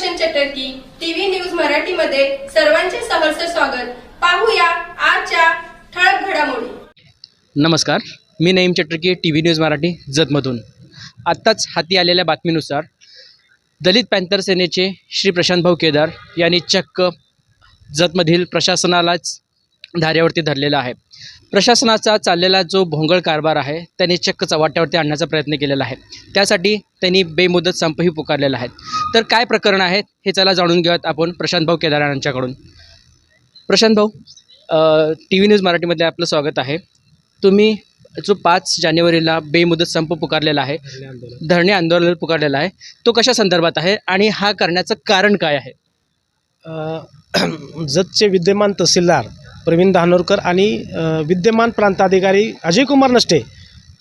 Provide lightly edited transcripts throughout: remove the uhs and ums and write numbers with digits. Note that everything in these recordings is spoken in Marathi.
रोशन चटर्की टीव्ही न्यूज मराठीमध्ये सर्वांचे सहर्ष स्वागत। पाहूया आजच्या ठळक घडामोडी। नमस्कार, मी नईम चटर्की टीव्ही न्यूज मराठी जतमधून। आत्ताच हाती आलेल्या बातमीनुसार दलित पॅंथर सेनेचे श्री प्रशांतभाऊ केदार यांनी चक्क जतमधील प्रशासनालाच धारेवरती धरलेला आहे। प्रशासनाचा चाललेला जो भोंगळ कारभार आहे त्यांनी चक्क चव्हाट्यावरती आणण्याचा प्रयत्न केलेला आहे। त्यासाठी त्यांनी बेमुदत संपही पुकारलेला आहे। तर काय प्रकरण आहे हे चला जाणून घेऊयात आपण प्रशांतभाऊ केदार यांच्याकडून। प्रशांतभाऊ, टीव्ही न्यूज मराठीमध्ये आपलं स्वागत आहे। तुम्ही जो 5 जानेवारीला बेमुदत संप पुकारलेला आहे, धरणे आंदोलन पुकारलेला आहे, तो कशा संदर्भात आहे आणि हा करण्याचं कारण काय आहे? जतचे विद्यमान तहसीलदार प्रवीण धानोरकर आणि विद्यमान प्रांताधिकारी अजय कुमार नष्टे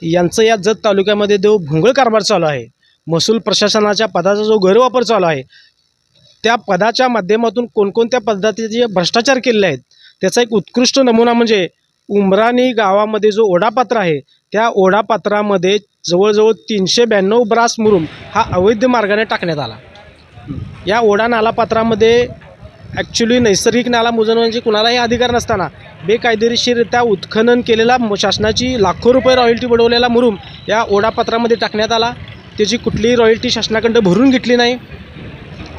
यांचं या जत तालुक्यामध्ये जो भोंगळ कारभार चालू आहे, महसूल प्रशासनाच्या पदाचा जो गैरवापर चालू आहे, त्या पदाच्या माध्यमातून कोणकोणत्या पद्धतीचे भ्रष्टाचार केलेले आहेत त्याचा एक उत्कृष्ट नमुना म्हणजे उमराणी गावामध्ये जो ओढापात्र आहे, त्या ओढापात्रामध्ये जवळजवळ 392 ब्रास मुरुम हा अवैध मार्गाने टाकण्यात आला। या ओढा नालापात्रामध्ये ॲक्च्युली नैसर्गिक नाला मुजवण्याचे कुणालाही अधिकार नसताना बेकायदेशीररित्या उत्खनन केलेला शासनाची लाखो रुपये रॉयल्टी बुडवलेला मुरुम या ओढापात्रामध्ये टाकण्यात आला। त्याची कुठलीही रॉयल्टी शासनाकडं भरून घेतली नाही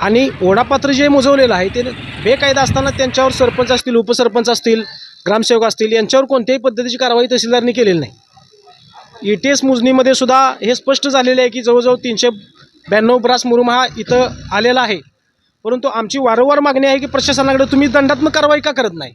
आणि ओढापात्र जे मुजवलेलं आहे ते बेकायदा असताना त्यांच्यावर सरपंच असतील, उपसरपंच असतील, ग्रामसेवक असतील यांच्यावर कोणत्याही पद्धतीची कारवाई तहसीलदारांनी केलेली नाही। ETS मोजणीमध्ये सुद्धा हे स्पष्ट झालेले आहे की जवळजवळ 392 ब्रास मुरुम हा इथं आलेला आहे। परंतु आमची वारंवार मागणी आहे की प्रशासनाकडे तुम्ही दंडात्मक कारवाई का करत नाही?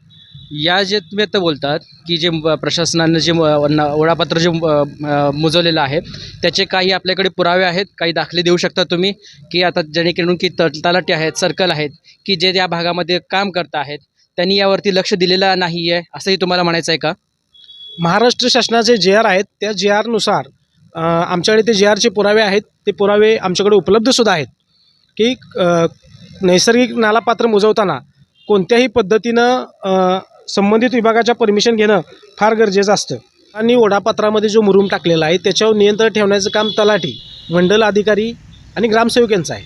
या जे तुम्ही आता बोलतात की जे प्रशासनानं जे ओढापात्र जे मुजवलेलं आहे त्याचे काही आपल्याकडे पुरावे आहेत, काही दाखले देऊ शकता तुम्ही की आता जेणेकरून की तलाठी आहेत, सर्कल आहेत की जे या भागामध्ये काम करत आहेत त्यांनी यावरती लक्ष दिलेलं नाही आहे असंही तुम्हाला म्हणायचं आहे का? महाराष्ट्र शासनाचे JR आहेत, त्या JRनुसार आमच्याकडे ते JRचे पुरावे आहेत। ते पुरावे आमच्याकडे उपलब्धसुद्धा आहेत की नैसर्गिक नालापात्र मुजवताना कोणत्याही पद्धतीनं संबंधित विभागाच्या परमिशन घेणं फार गरजेचं असतं आणि ओढापात्रामध्ये जो मुरुम टाकलेला आहे त्याच्यावर नियंत्रण ठेवण्याचं काम तलाठी, मंडल अधिकारी आणि ग्रामसेवक यांचं आहे।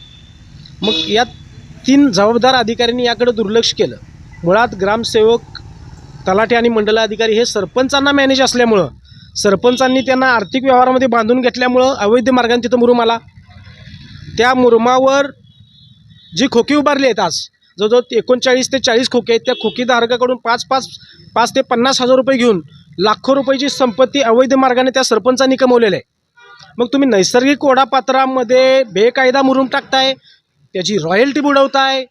मग या 3 जबाबदार अधिकाऱ्यांनी याकडे दुर्लक्ष केलं। मुळात ग्रामसेवक, तलाठी आणि मंडल अधिकारी हे सरपंचांना मॅनेज असल्यामुळं सरपंचांनी त्यांना आर्थिक व्यवहारामध्ये बांधून घेतल्यामुळं अवैध मार्गाने तिथं मुरुम आला। त्या मुरुमावर जी खोकी उभारली आहेत आज जवळजवळ 39 ते 40 खोके आहेत, त्या खोकीधारकाकडून 5 ते 50 हजार रुपये घेऊन लाखो रुपयाची संपत्ती अवैध मार्गाने त्या सरपंचांनी कमवलेलं आहे। मग तुम्ही नैसर्गिक ओढापात्रामध्ये बेकायदा मुरुम टाकताय, त्याची रॉयल्टी बुडवताय,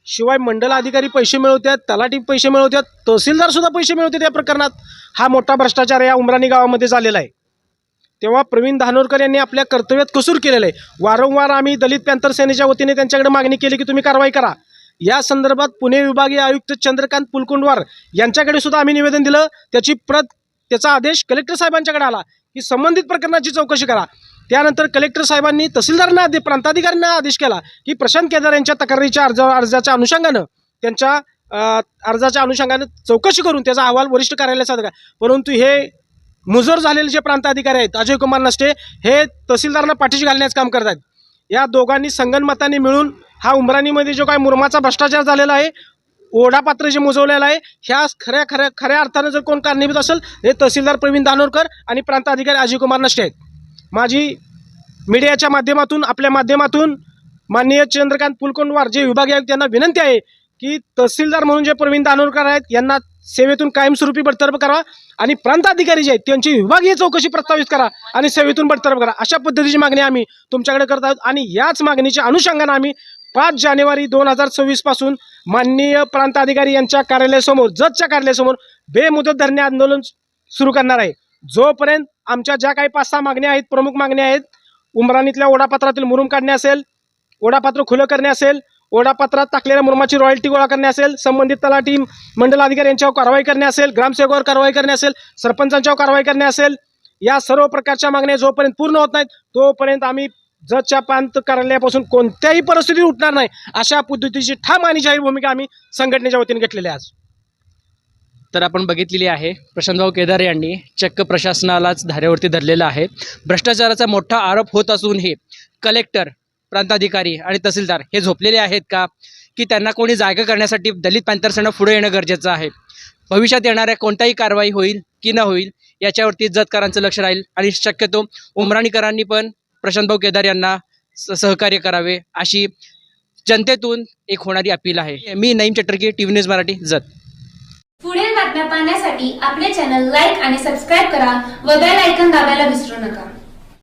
शिवाय मंडल अधिकारी पैसे मिळवतात, तलाठी पैसे मिळवतात, तहसीलदारसुद्धा पैसे मिळवतात। या प्रकरणात हा मोठा भ्रष्टाचार या उमराणी गावामध्ये झालेला आहे। तेव्हा प्रवीण धानोरकर यांनी आपल्या कर्तव्यात कसूर केलेलं आहे। वारंवार आम्ही दलित पॅंथर सेनेच्या वतीने त्यांच्याकडे मागणी केली की तुम्ही कारवाई करा। या संदर्भात पुणे विभागीय आयुक्त चंद्रकांत पुलकुंडवार यांच्याकडे सुद्धा आम्ही निवेदन दिलं। त्याची प्रत, त्याचा आदेश कलेक्टर साहेबांच्याकडे आला की संबंधित प्रकरणाची चौकशी करा। त्यानंतर कलेक्टर साहेबांनी तहसीलदारांना, प्रांताधिकाऱ्यांना आदेश केला की प्रशांत केदार यांच्या तक्रारीच्या अर्जाच्या अनुषंगानं त्यांच्या अर्जाच्या अनुषंगानं चौकशी करून त्याचा अहवाल वरिष्ठ कार्यालयात सादर करा। परंतु हे मुजोर झालेले जे प्रांताधिकारी आहेत अजय कुमार नष्टे हे तहसीलदारांना पाठीशी घालण्याचं काम करत आहेत। या दोघांनी संगनमताने मिळून हा उमराणीमध्ये जो काय मुरुमाचा भ्रष्टाचार झालेला आहे, ओढापात्र जे मुजवलेलं आहे, ह्या खऱ्या अर्थानं जर कोण कारणीभूत असेल हे तहसीलदार प्रवीण धानोरकर आणि प्रांताधिकारी अजय कुमार नष्टे आहेत। माझी मीडियाच्या माध्यमातून, आपल्या माध्यमातून माननीय चंद्रकांत पुलकुंडवार जे विभागीय आयुक्त यांना विनंती आहे की तहसीलदार म्हणून जे प्रवीण धानोरकर आहेत यांना सेवेतून कायमस्वरूपी बडतर्फ करा आणि प्रांताधिकारी जे आहेत त्यांची विभागीय चौकशी प्रस्तावित करा आणि सेवेतून बडतर्फ करा। अशा पद्धतीची मागणी आम्ही तुमच्याकडे करत आहोत आणि याच मागणीच्या अनुषंगाने आम्ही 5 जानेवारी 2024 पासून माननीय प्रांताधिकारी यांच्या कार्यालयासमोर, जतच्या कार्यालयासमोर बेमुदत धरणे आंदोलन सुरू करणार आहे। जोपर्यंत आमच्या ज्या काही 5-6 मागण्या आहेत, प्रमुख मागण्या आहेत, उमराणीतल्या ओढापात्रातील मुरुम काढणे असेल, ओढापात्र खुलं करणे असेल, ओढापात्रात टाकलेल्या मुरुमाची रॉयल्टी गोळा करणे असेल, संबंधित तलाठी, मंडल अधिकारी यांच्यावर कारवाई करणे असेल, ग्रामसेवकावर कारवाई करणे असेल, सरपंचांच्यावर कारवाई करणे असेल, या सर्व प्रकारच्या मागण्या जोपर्यंत पूर्ण होत नाहीत तोपर्यंत आम्ही जतच्या प्रांत कार्यालयापासून कोणत्याही परिस्थितीत उठणार नाही। अशा पद्धतीची ठाम आणि जाहीर भूमिका आम्ही संघटनेच्या वतीने घेतलेली आहे आज। तर आपण बघितलेली आहे प्रशांतभाऊ केदार यांनी चक्क प्रशासनालाच धारेवरती धरलेलं आहे। भ्रष्टाचाराचा मोठा आरोप होत असूनही कलेक्टर प्रांताधिकारी आणि तहसीलदार हे झोपलेले आहेत का, की त्यांना कोणी जागा करण्यासाठी दलित पॅंथर सेना पुढे येणं गरजेचं आहे. भविष्यात येणाऱ्या कोणताही कारवाई होईल की न होईल याच्यावरती जतकरांचं लक्ष राहील आणि शक्यतो उमराणीकरांनी पण प्रशांतभाऊ केदार यांना सहकार्य करावे अशी जनतेतून एक होणारी अपील आहे. मी नईम चटर्की, टीव्ही न्यूज मराठी, जत. पुढील बातम्या पाहण्यासाठी आपले चॅनल लाईक आणि सबस्क्राईब करा व बेल आयकॉन दाबायला विसरू नका.